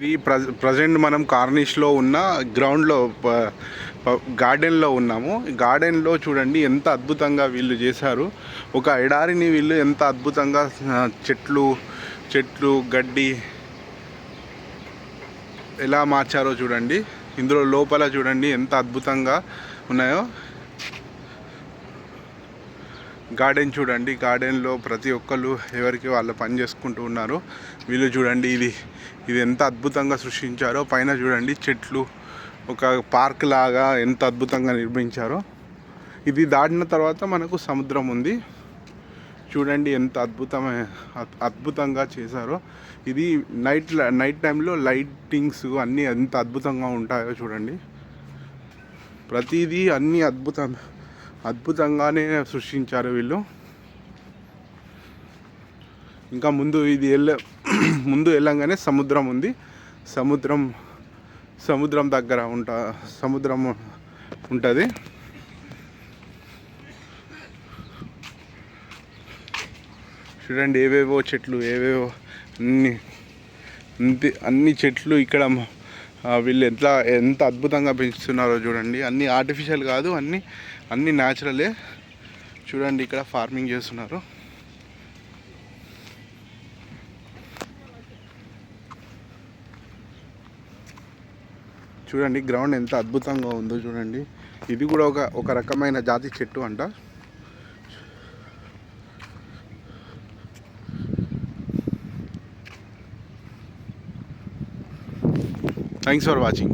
ఇది ప్రజెంట్ మనం కార్నిష్లో ఉన్న గ్రౌండ్లో గార్డెన్లో ఉన్నాము. గార్డెన్లో చూడండి ఎంత అద్భుతంగా వీళ్ళు చేశారు. ఒక ఎడారిని వీళ్ళు ఎంత అద్భుతంగా చెట్లు గడ్డి ఎలా మార్చారో చూడండి. ఇందులో లోపల చూడండి ఎంత అద్భుతంగా ఉన్నాయో. గార్డెన్ చూడండి, గార్డెన్లో ప్రతి ఒక్కళ్ళు ఎవరికి వాళ్ళ పని చేసుకుంటూ ఉన్నారు. వీళ్ళు చూడండి ఇది ఎంత అద్భుతంగా సృష్టించారో. పైన చూడండి చెట్లు, ఒక పార్క్ లాగా ఎంత అద్భుతంగా నిర్మించారో. ఇది దాటిన తర్వాత మనకు సముద్రం ఉంది. చూడండి ఎంత అద్భుతంగా చేశారో. ఇది నైట్ టైంలో లైటింగ్స్ అన్నీ ఎంత అద్భుతంగా ఉంటాయో చూడండి. ప్రతిదీ అన్నీ అద్భుతంగానే సృష్టించారు వీళ్ళు. ఇంకా ముందు వెళ్ళంగానే సముద్రం ఉంది. సముద్రం దగ్గర సముద్రం ఉంటుంది. చూడండి ఏవేవో చెట్లు, అన్ని చెట్లు ఇక్కడ వీళ్ళు ఎంత అద్భుతంగా పెంచుతున్నారో చూడండి. అన్నీ ఆర్టిఫిషియల్ కాదు, అన్నీ న్యాచురలే. చూడండి ఇక్కడ ఫార్మింగ్ చేస్తున్నారు. చూడండి గ్రౌండ్ ఎంత అద్భుతంగా ఉందో చూడండి. ఇది కూడా ఒక రకమైన జాతి చెట్టు అంట. Thanks for watching.